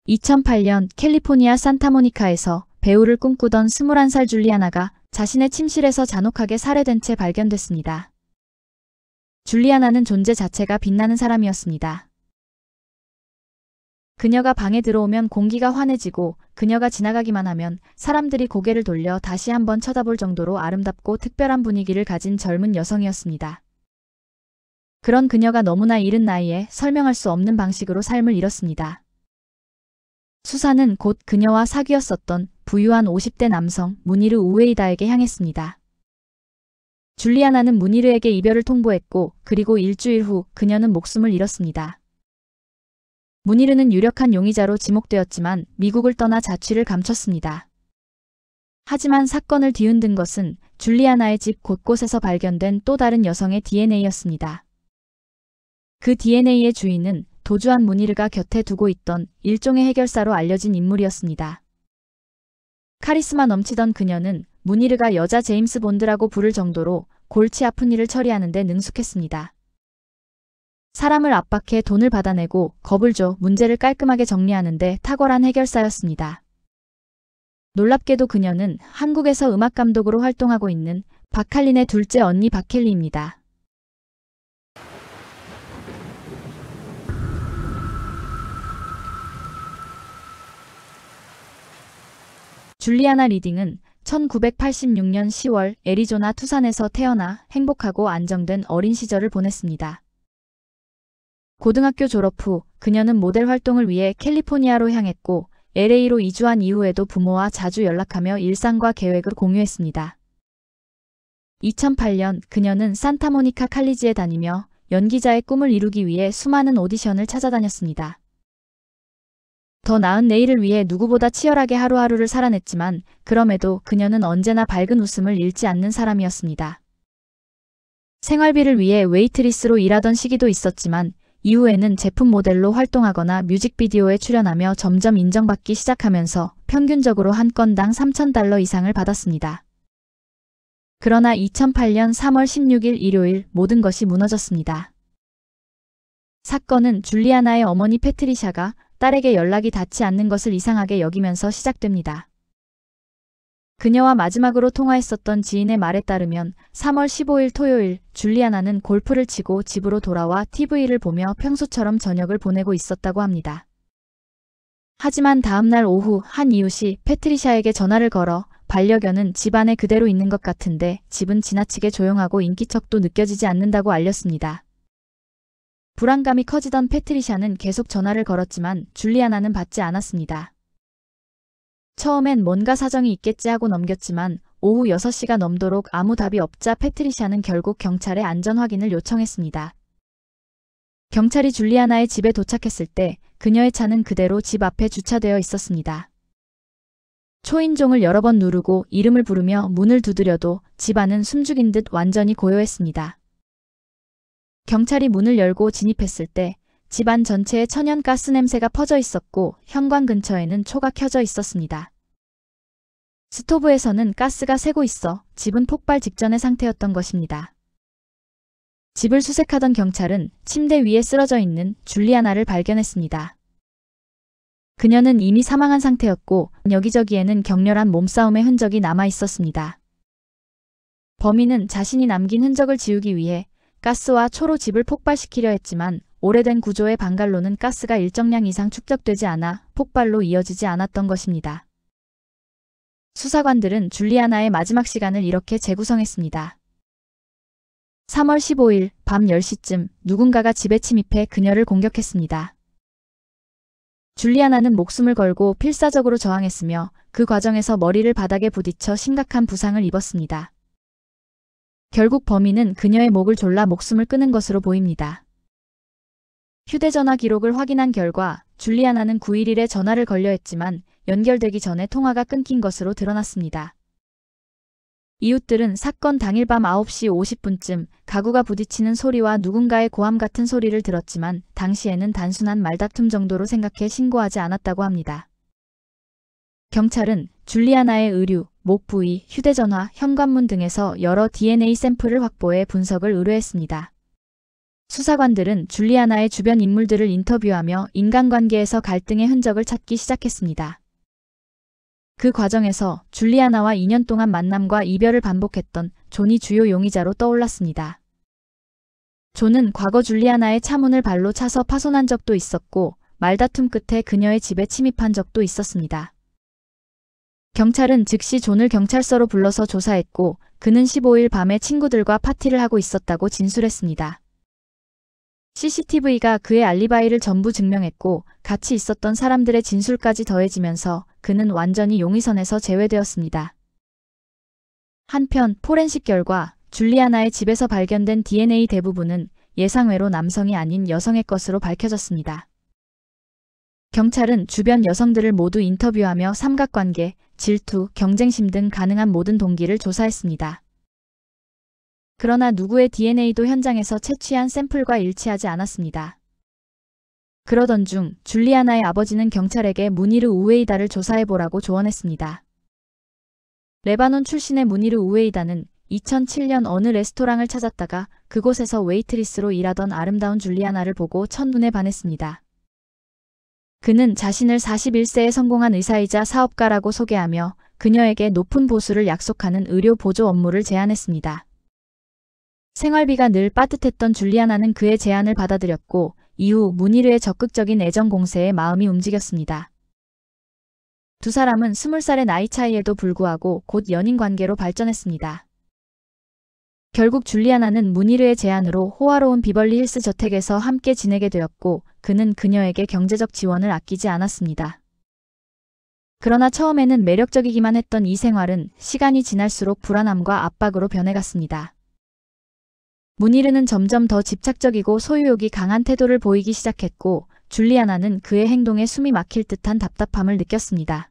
2008년 캘리포니아 산타모니카에서 배우를 꿈꾸던 21살 줄리아나가 자신의 침실에서 잔혹하게 살해된 채 발견됐습니다. 줄리아나는 존재 자체가 빛나는 사람이었습니다. 그녀가 방에 들어오면 공기가 환해지고 그녀가 지나가기만 하면 사람들이 고개를 돌려 다시 한번 쳐다볼 정도로 아름답고 특별한 분위기를 가진 젊은 여성이었습니다. 그런 그녀가 너무나 이른 나이에 설명할 수 없는 방식으로 삶을 잃었습니다. 수사는 곧 그녀와 사귀었었던 부유한 50대 남성 무니르 우에이다에게 향했습니다. 줄리아나는 무니르에게 이별을 통보했고 그리고 일주일 후 그녀는 목숨을 잃었습니다. 무니르는 유력한 용의자로 지목되었지만 미국을 떠나 자취를 감췄습니다. 하지만 사건을 뒤흔든 것은 줄리아나의 집 곳곳에서 발견된 또 다른 여성의 DNA였습니다. 그 DNA의 주인은 도주한 무니르가 곁에 두고 있던 일종의 해결사로 알려진 인물이었습니다. 카리스마 넘치던 그녀는 무니르가 여자 제임스 본드라고 부를 정도로 골치 아픈 일을 처리하는 데 능숙했습니다. 사람을 압박해 돈을 받아내고 겁을 줘 문제를 깔끔하게 정리하는 데 탁월한 해결사였습니다. 놀랍게도 그녀는 한국에서 음악감독으로 활동하고 있는 박할린의 둘째 언니 박켈리입니다. 줄리아나 리딩은 1986년 10월 애리조나 투산에서 태어나 행복하고 안정된 어린 시절을 보냈습니다. 고등학교 졸업 후 그녀는 모델 활동을 위해 캘리포니아로 향했고 LA로 이주한 이후에도 부모와 자주 연락하며 일상과 계획을 공유했습니다. 2008년 그녀는 산타모니카 칼리지에 다니며 연기자의 꿈을 이루기 위해 수많은 오디션을 찾아다녔습니다. 더 나은 내일을 위해 누구보다 치열하게 하루하루를 살아냈지만 그럼에도 그녀는 언제나 밝은 웃음을 잃지 않는 사람이었습니다. 생활비를 위해 웨이트리스로 일하던 시기도 있었지만 이후에는 제품 모델로 활동하거나 뮤직비디오에 출연하며 점점 인정받기 시작하면서 평균적으로 한 건당 $3,000 이상을 받았습니다. 그러나 2008년 3월 16일 일요일 모든 것이 무너졌습니다. 사건은 줄리아나의 어머니 패트리샤가 딸에게 연락이 닿지 않는 것을 이상하게 여기면서 시작됩니다. 그녀와 마지막으로 통화했었던 지인의 말에 따르면 3월 15일 토요일 줄리아나는 골프를 치고 집으로 돌아와 TV를 보며 평소처럼 저녁을 보내고 있었다고 합니다. 하지만 다음날 오후 한 이웃이 패트리샤에게 전화를 걸어 반려견은 집 안에 그대로 있는 것 같은데 집은 지나치게 조용하고 인기척도 느껴지지 않는다고 알렸습니다. 불안감이 커지던 패트리샤는 계속 전화를 걸었지만 줄리아나는 받지 않았습니다. 처음엔 뭔가 사정이 있겠지 하고 넘겼지만 오후 6시가 넘도록 아무 답이 없자 패트리샤는 결국 경찰에 안전 확인을 요청했습니다. 경찰이 줄리아나의 집에 도착했을 때 그녀의 차는 그대로 집 앞에 주차되어 있었습니다. 초인종을 여러 번 누르고 이름을 부르며 문을 두드려도 집 안은 숨죽인 듯 완전히 고요했습니다. 경찰이 문을 열고 진입했을 때 집안 전체에 천연가스 냄새가 퍼져 있었고 현관 근처에는 초가 켜져 있었습니다. 스토브에서는 가스가 새고 있어 집은 폭발 직전의 상태였던 것입니다. 집을 수색하던 경찰은 침대 위에 쓰러져 있는 줄리아나를 발견했습니다. 그녀는 이미 사망한 상태였고 여기저기에는 격렬한 몸싸움의 흔적이 남아 있었습니다. 범인은 자신이 남긴 흔적을 지우기 위해 가스와 초로 집을 폭발시키려 했지만 오래된 구조의 방갈로는 가스가 일정량 이상 축적되지 않아 폭발로 이어지지 않았던 것입니다. 수사관들은 줄리아나의 마지막 시간을 이렇게 재구성했습니다. 3월 15일 밤 10시쯤 누군가가 집에 침입해 그녀를 공격했습니다. 줄리아나는 목숨을 걸고 필사적으로 저항했으며 그 과정에서 머리를 바닥에 부딪혀 심각한 부상을 입었습니다. 결국 범인은 그녀의 목을 졸라 목숨을 끊은 것으로 보입니다. 휴대전화 기록을 확인한 결과 줄리아나는 911에 전화를 걸려 했지만 연결되기 전에 통화가 끊긴 것으로 드러났습니다. 이웃들은 사건 당일 밤 9시 50분쯤 가구가 부딪히는 소리와 누군가의 고함 같은 소리를 들었지만 당시에는 단순한 말다툼 정도로 생각해 신고하지 않았다고 합니다. 경찰은 줄리아나의 의류, 목 부위, 휴대전화, 현관문 등에서 여러 DNA 샘플을 확보해 분석을 의뢰했습니다. 수사관들은 줄리아나의 주변 인물들을 인터뷰하며 인간관계에서 갈등의 흔적을 찾기 시작했습니다. 그 과정에서 줄리아나와 2년 동안 만남과 이별을 반복했던 존이 주요 용의자로 떠올랐습니다. 존은 과거 줄리아나의 차문을 발로 차서 파손한 적도 있었고 말다툼 끝에 그녀의 집에 침입한 적도 있었습니다. 경찰은 즉시 존을 경찰서로 불러서 조사했고 그는 15일 밤에 친구들과 파티를 하고 있었다고 진술했습니다. CCTV가 그의 알리바이를 전부 증명했고 같이 있었던 사람들의 진술까지 더해지면서 그는 완전히 용의선에서 제외되었습니다. 한편 포렌식 결과 줄리아나의 집에서 발견된 DNA 대부분은 예상외로 남성이 아닌 여성의 것으로 밝혀졌습니다. 경찰은 주변 여성들을 모두 인터뷰하며 삼각관계, 질투, 경쟁심 등 가능한 모든 동기를 조사했습니다. 그러나 누구의 DNA도 현장에서 채취한 샘플과 일치하지 않았습니다. 그러던 중 줄리아나의 아버지는 경찰에게 무니르 우웨이다를 조사해보라고 조언했습니다. 레바논 출신의 무니르 우웨이다는 2007년 어느 레스토랑을 찾았다가 그곳에서 웨이트리스로 일하던 아름다운 줄리아나를 보고 첫눈에 반했습니다. 그는 자신을 41세에 성공한 의사이자 사업가라고 소개하며 그녀에게 높은 보수를 약속하는 의료 보조 업무를 제안했습니다. 생활비가 늘 빠듯했던 줄리아나는 그의 제안을 받아들였고 이후 무니르의 적극적인 애정 공세에 마음이 움직였습니다. 두 사람은 20살의 나이 차이에도 불구하고 곧 연인 관계로 발전했습니다. 결국 줄리아나는 무니르의 제안으로 호화로운 비벌리 힐스 저택에서 함께 지내게 되었고 그는 그녀에게 경제적 지원을 아끼지 않았습니다. 그러나 처음에는 매력적이기만 했던 이 생활은 시간이 지날수록 불안함과 압박으로 변해갔습니다. 무니르는 점점 더 집착적이고 소유욕이 강한 태도를 보이기 시작했고 줄리아나는 그의 행동에 숨이 막힐 듯한 답답함을 느꼈습니다.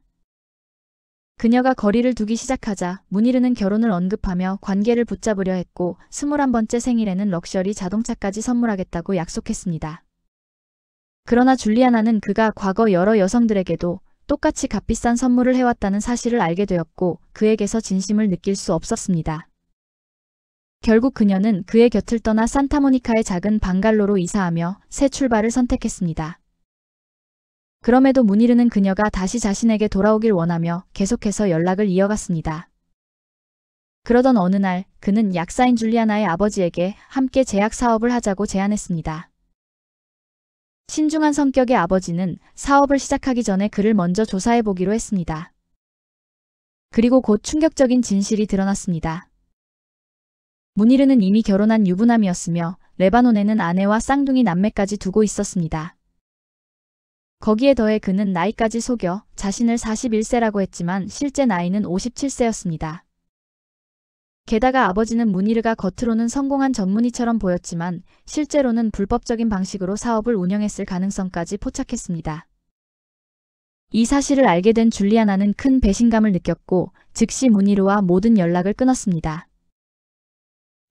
그녀가 거리를 두기 시작하자 무니르는 결혼을 언급하며 관계를 붙잡으려 했고 21번째 생일에는 럭셔리 자동차까지 선물하겠다고 약속했습니다. 그러나 줄리아나는 그가 과거 여러 여성들에게도 똑같이 값비싼 선물을 해왔다는 사실을 알게 되었고 그에게서 진심을 느낄 수 없었습니다. 결국 그녀는 그의 곁을 떠나 산타모니카의 작은 방갈로로 이사하며 새 출발을 선택했습니다. 그럼에도 무니르는 그녀가 다시 자신에게 돌아오길 원하며 계속해서 연락을 이어갔습니다. 그러던 어느 날 그는 약사인 줄리아나의 아버지에게 함께 제약 사업을 하자고 제안했습니다. 신중한 성격의 아버지는 사업을 시작하기 전에 그를 먼저 조사해보기로 했습니다. 그리고 곧 충격적인 진실이 드러났습니다. 무니르는 이미 결혼한 유부남이었으며 레바논에는 아내와 쌍둥이 남매까지 두고 있었습니다. 거기에 더해 그는 나이까지 속여 자신을 41세라고 했지만 실제 나이는 57세였습니다. 게다가 아버지는 무니르가 겉으로는 성공한 전문의처럼 보였지만 실제로는 불법적인 방식으로 사업을 운영했을 가능성까지 포착했습니다. 이 사실을 알게 된 줄리아나는 큰 배신감을 느꼈고 즉시 무니르와 모든 연락을 끊었습니다.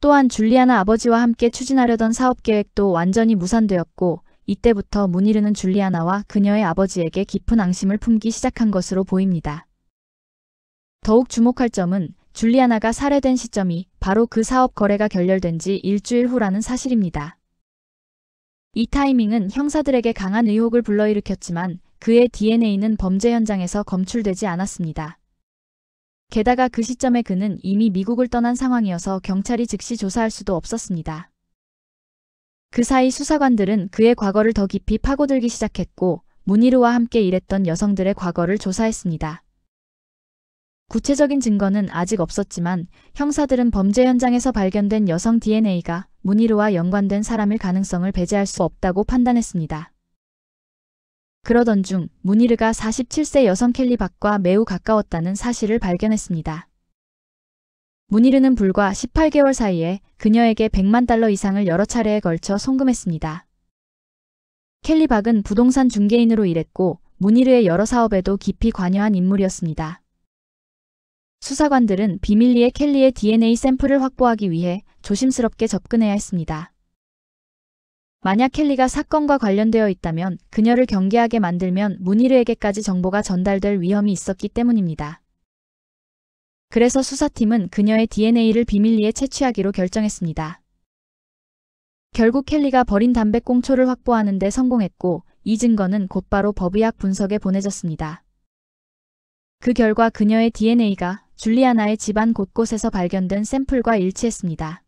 또한 줄리아나 아버지와 함께 추진하려던 사업 계획도 완전히 무산되었고 이때부터 무니르는 줄리아나와 그녀의 아버지에게 깊은 앙심을 품기 시작한 것으로 보입니다. 더욱 주목할 점은 줄리아나가 살해된 시점이 바로 그 사업 거래가 결렬된 지 일주일 후라는 사실입니다. 이 타이밍은 형사들에게 강한 의혹을 불러일으켰지만 그의 DNA는 범죄 현장에서 검출되지 않았습니다. 게다가 그 시점에 그는 이미 미국을 떠난 상황이어서 경찰이 즉시 조사할 수도 없었습니다. 그 사이 수사관들은 그의 과거를 더 깊이 파고들기 시작했고 무니르와 함께 일했던 여성들의 과거를 조사했습니다. 구체적인 증거는 아직 없었지만 형사들은 범죄 현장에서 발견된 여성 DNA가 무니르와 연관된 사람일 가능성을 배제할 수 없다고 판단했습니다. 그러던 중 무니르가 47세 여성 켈리 박과 매우 가까웠다는 사실을 발견했습니다. 무니르는 불과 18개월 사이에 그녀에게 100만 달러 이상을 여러 차례에 걸쳐 송금했습니다. 켈리 박은 부동산 중개인으로 일했고 무니르의 여러 사업에도 깊이 관여한 인물이었습니다. 수사관들은 비밀리에 켈리의 DNA 샘플을 확보하기 위해 조심스럽게 접근해야 했습니다. 만약 켈리가 사건과 관련되어 있다면 그녀를 경계하게 만들면 무니르에게까지 정보가 전달될 위험이 있었기 때문입니다. 그래서 수사팀은 그녀의 DNA를 비밀리에 채취하기로 결정했습니다. 결국 켈리가 버린 담배꽁초를 확보하는 데 성공했고 이 증거는 곧바로 법의학 분석에 보내졌습니다. 그 결과 그녀의 DNA가 줄리아나의 집안 곳곳에서 발견된 샘플과 일치했습니다.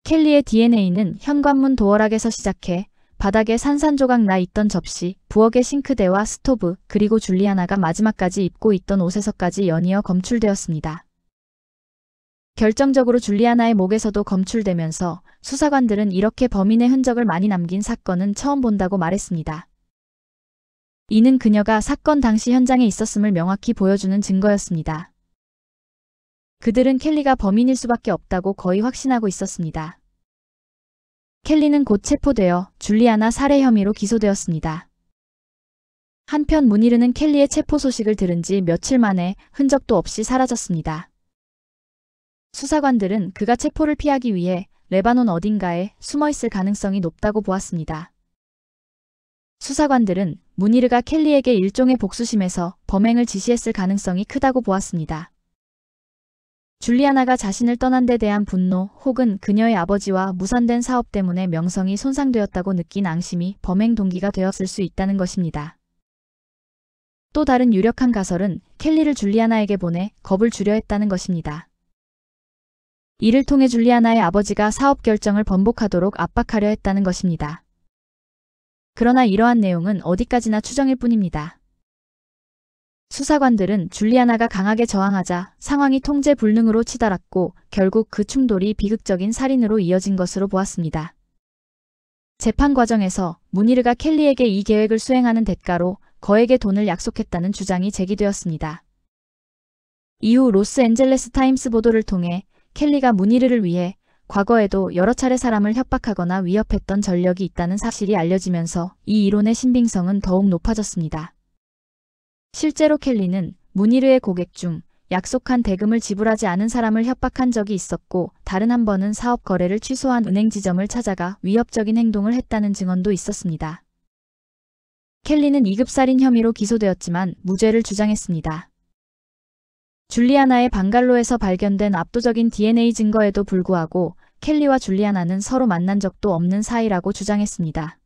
켈리의 DNA는 현관문 도어락에서 시작해 바닥에 산산조각 나 있던 접시, 부엌의 싱크대와 스토브, 그리고 줄리아나가 마지막까지 입고 있던 옷에서까지 연이어 검출되었습니다. 결정적으로 줄리아나의 목에서도 검출되면서 수사관들은 이렇게 범인의 흔적을 많이 남긴 사건은 처음 본다고 말했습니다. 이는 그녀가 사건 당시 현장에 있었음을 명확히 보여주는 증거였습니다. 그들은 켈리가 범인일 수밖에 없다고 거의 확신하고 있었습니다. 켈리는 곧 체포되어 줄리아나 살해 혐의로 기소되었습니다. 한편 무니르는 켈리의 체포 소식을 들은 지 며칠 만에 흔적도 없이 사라졌습니다. 수사관들은 그가 체포를 피하기 위해 레바논 어딘가에 숨어있을 가능성이 높다고 보았습니다. 수사관들은 무니르가 켈리에게 일종의 복수심에서 범행을 지시했을 가능성이 크다고 보았습니다. 줄리아나가 자신을 떠난 데 대한 분노 혹은 그녀의 아버지와 무산된 사업 때문에 명성이 손상되었다고 느낀 앙심이 범행 동기가 되었을 수 있다는 것입니다. 또 다른 유력한 가설은 켈리를 줄리아나에게 보내 겁을 주려 했다는 것입니다. 이를 통해 줄리아나의 아버지가 사업 결정을 번복하도록 압박하려 했다는 것입니다. 그러나 이러한 내용은 어디까지나 추정일 뿐입니다. 수사관들은 줄리아나가 강하게 저항하자 상황이 통제 불능으로 치달았고 결국 그 충돌이 비극적인 살인으로 이어진 것으로 보았습니다. 재판 과정에서 무니르가 켈리에게 이 계획을 수행하는 대가로 거액의 돈을 약속했다는 주장이 제기되었습니다. 이후 로스앤젤레스 타임스 보도를 통해 켈리가 무니르를 위해 과거에도 여러 차례 사람을 협박하거나 위협했던 전력이 있다는 사실이 알려지면서 이 이론의 신빙성은 더욱 높아졌습니다. 실제로 켈리는 무니르의 고객 중 약속한 대금을 지불하지 않은 사람을 협박한 적이 있었고 다른 한 번은 사업 거래를 취소한 은행 지점을 찾아가 위협적인 행동을 했다는 증언도 있었습니다. 켈리는 2급 살인 혐의로 기소되었지만 무죄를 주장했습니다. 줄리아나의 방갈로에서 발견된 압도적인 DNA 증거에도 불구하고 켈리와 줄리아나는 서로 만난 적도 없는 사이라고 주장했습니다.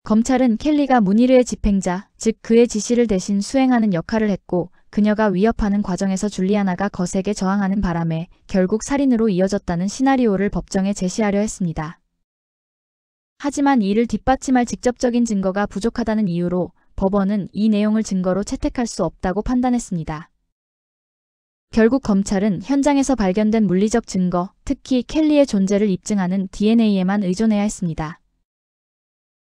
검찰은 켈리가 무니르의 집행자, 즉 그의 지시를 대신 수행하는 역할을 했고 그녀가 위협하는 과정에서 줄리아나가 거세게 저항하는 바람에 결국 살인으로 이어졌다는 시나리오를 법정에 제시하려 했습니다. 하지만 이를 뒷받침할 직접적인 증거가 부족하다는 이유로 법원은 이 내용을 증거로 채택할 수 없다고 판단했습니다. 결국 검찰은 현장에서 발견된 물리적 증거, 특히 켈리의 존재를 입증하는 DNA에만 의존해야 했습니다.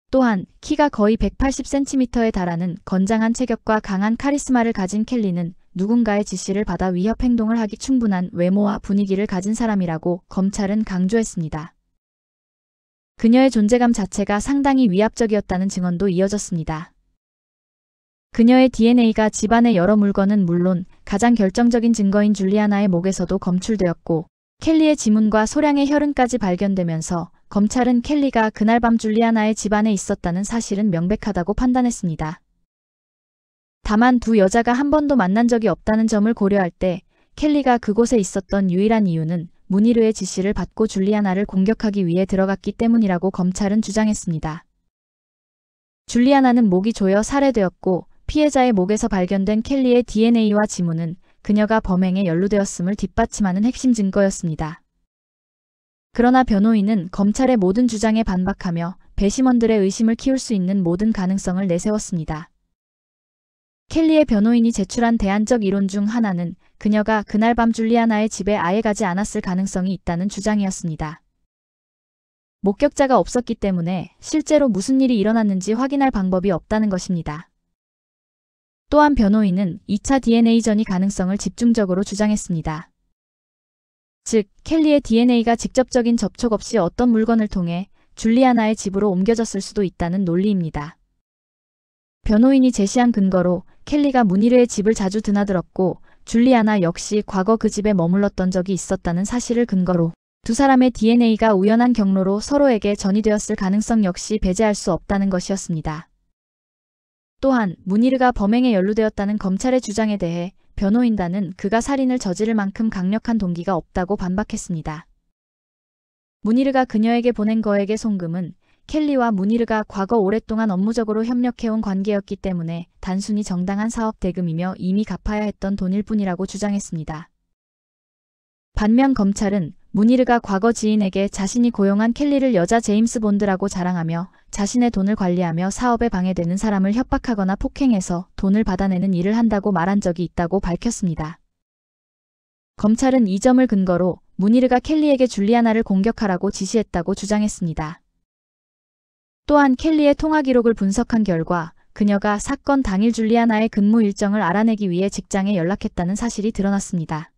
또한 키가 거의 180cm에 달하는 건장한 체격과 강한 카리스마를 가진 켈리는 누군가의 지시를 받아 위협 행동을 하기 충분한 외모와 분위기를 가진 사람이라고 검찰은 강조했습니다. 그녀의 존재감 자체가 상당히 위압적이었다는 증언도 이어졌습니다. 그녀의 DNA가 집안의 여러 물건은 물론 가장 결정적인 증거인 줄리아나의 목에서도 검출되었고 켈리의 지문과 소량의 혈흔까지 발견되면서 검찰은 켈리가 그날 밤 줄리아나의 집안에 있었다는 사실은 명백하다고 판단했습니다. 다만 두 여자가 한 번도 만난 적이 없다는 점을 고려할 때 켈리가 그곳에 있었던 유일한 이유는 무니르의 지시를 받고 줄리아나를 공격하기 위해 들어갔기 때문이라고 검찰은 주장했습니다. 줄리아나는 목이 조여 살해되었고 피해자의 목에서 발견된 켈리의 DNA와 지문은 그녀가 범행에 연루되었음을 뒷받침하는 핵심 증거였습니다. 그러나 변호인은 검찰의 모든 주장에 반박하며 배심원들의 의심을 키울 수 있는 모든 가능성을 내세웠습니다. 켈리의 변호인이 제출한 대안적 이론 중 하나는 그녀가 그날 밤 줄리아나의 집에 아예 가지 않았을 가능성이 있다는 주장이었습니다. 목격자가 없었기 때문에 실제로 무슨 일이 일어났는지 확인할 방법이 없다는 것입니다. 또한 변호인은 2차 DNA전이 가능성을 집중적으로 주장했습니다. 즉, 켈리의 DNA가 직접적인 접촉 없이 어떤 물건을 통해 줄리아나의 집으로 옮겨졌을 수도 있다는 논리입니다. 변호인이 제시한 근거로 켈리가 무니르의 집을 자주 드나들었고 줄리아나 역시 과거 그 집에 머물렀던 적이 있었다는 사실을 근거로 두 사람의 DNA가 우연한 경로로 서로에게 전이되었을 가능성 역시 배제할 수 없다는 것이었습니다. 또한 무니르가 범행에 연루되었다는 검찰의 주장에 대해 변호인단은 그가 살인을 저지를 만큼 강력한 동기가 없다고 반박했습니다. 무니르가 그녀에게 보낸 거액의 송금은 켈리와 무니르가 과거 오랫동안 업무적으로 협력해온 관계였기 때문에 단순히 정당한 사업 대금이며 이미 갚아야 했던 돈일 뿐이라고 주장했습니다. 반면 검찰은 무니르가 과거 지인에게 자신이 고용한 켈리를 여자 제임스 본드라고 자랑하며 자신의 돈을 관리하며 사업에 방해되는 사람을 협박하거나 폭행해서 돈을 받아내는 일을 한다고 말한 적이 있다고 밝혔습니다. 검찰은 이 점을 근거로 무니르가 켈리에게 줄리아나를 공격하라고 지시했다고 주장했습니다. 또한 켈리의 통화 기록을 분석한 결과 그녀가 사건 당일 줄리아나의 근무 일정을 알아내기 위해 직장에 연락했다는 사실이 드러났습니다.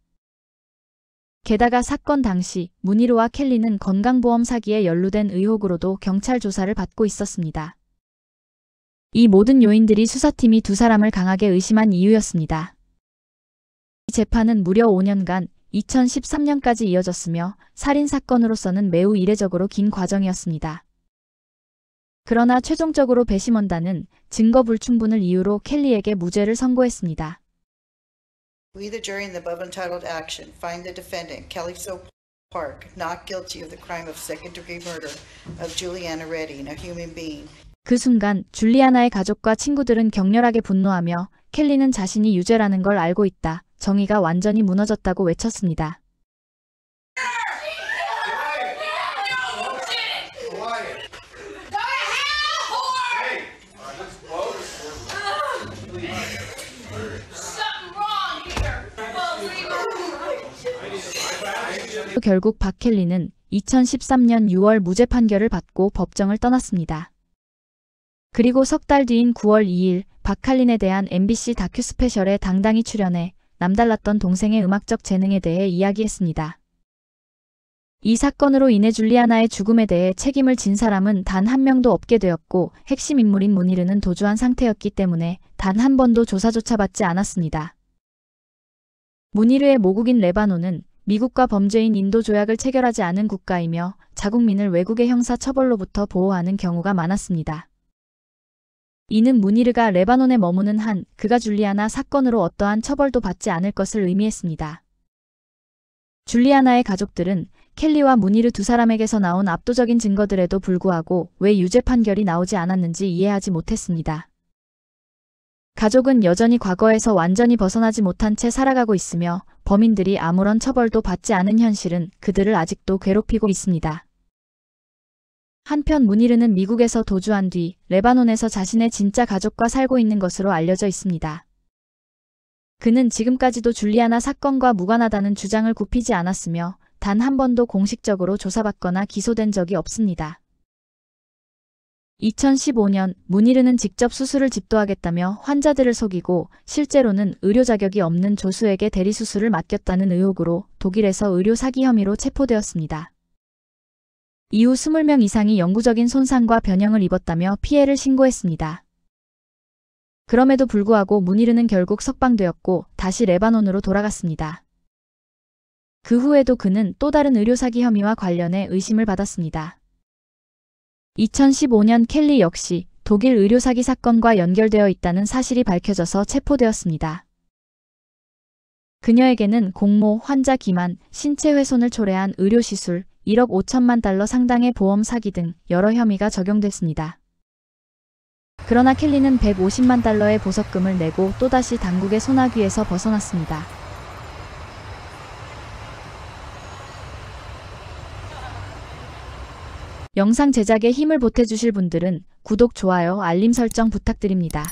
게다가 사건 당시 무니르와 켈리는 건강보험 사기에 연루된 의혹으로도 경찰 조사를 받고 있었습니다. 이 모든 요인들이 수사팀이 두 사람을 강하게 의심한 이유였습니다. 이 재판은 무려 5년간 2013년까지 이어졌으며 살인사건으로서는 매우 이례적으로 긴 과정이었습니다. 그러나 최종적으로 배심원단은 증거 불충분을 이유로 켈리에게 무죄를 선고했습니다. We, the jury in the above entitled action, find the defendant, Kelly So Park, not guilty of the crime of second-degree murder of Juliana Redding, a human being. 그 순간 줄리아나의 가족과 친구들은 격렬하게 분노하며 켈리는 자신이 유죄라는 걸 알고 있다. 정의가 완전히 무너졌다고 외쳤습니다. 결국 박켈리는 2013년 6월 무죄 판결을 받고 법정을 떠났습니다. 그리고 석 달 뒤인 9월 2일 박칼린에 대한 MBC 다큐 스페셜에 당당히 출연해 남달랐던 동생의 음악적 재능에 대해 이야기했습니다. 이 사건으로 인해 줄리아나의 죽음에 대해 책임을 진 사람은 단 한 명도 없게 되었고 핵심 인물인 무니르는 도주한 상태였기 때문에 단 한 번도 조사조차 받지 않았습니다. 무니르의 모국인 레바논은 미국과 범죄인 인도 조약을 체결하지 않은 국가이며 자국민을 외국의 형사 처벌로부터 보호하는 경우가 많았습니다. 이는 무니르가 레바논에 머무는 한 그가 줄리아나 사건으로 어떠한 처벌도 받지 않을 것을 의미했습니다. 줄리아나의 가족들은 켈리와 무니르 두 사람에게서 나온 압도적인 증거들에도 불구하고 왜 유죄 판결이 나오지 않았는지 이해하지 못했습니다. 가족은 여전히 과거에서 완전히 벗어나지 못한 채 살아가고 있으며 범인들이 아무런 처벌도 받지 않은 현실은 그들을 아직도 괴롭히고 있습니다. 한편 무니르는 미국에서 도주한 뒤 레바논에서 자신의 진짜 가족과 살고 있는 것으로 알려져 있습니다. 그는 지금까지도 줄리아나 사건과 무관하다는 주장을 굽히지 않았으며 단 한 번도 공식적으로 조사받거나 기소된 적이 없습니다. 2015년 무니르는 직접 수술을 집도하겠다며 환자들을 속이고 실제로는 의료 자격이 없는 조수에게 대리수술을 맡겼다는 의혹으로 독일에서 의료 사기 혐의로 체포되었습니다. 이후 20명 이상이 영구적인 손상과 변형을 입었다며 피해를 신고했습니다. 그럼에도 불구하고 무니르는 결국 석방되었고 다시 레바논으로 돌아갔습니다. 그 후에도 그는 또 다른 의료 사기 혐의와 관련해 의심을 받았습니다. 2015년 켈리 역시 독일 의료 사기 사건과 연결되어 있다는 사실이 밝혀져서 체포되었습니다. 그녀에게는 공모, 환자 기만, 신체 훼손을 초래한 의료시술, 1억 5천만 달러 상당의 보험 사기 등 여러 혐의가 적용됐습니다. 그러나 켈리는 150만 달러의 보석금을 내고 또다시 당국의 소나귀에서 벗어났습니다. 영상 제작에 힘을 보태주실 분들은 구독, 좋아요, 알림 설정 부탁드립니다.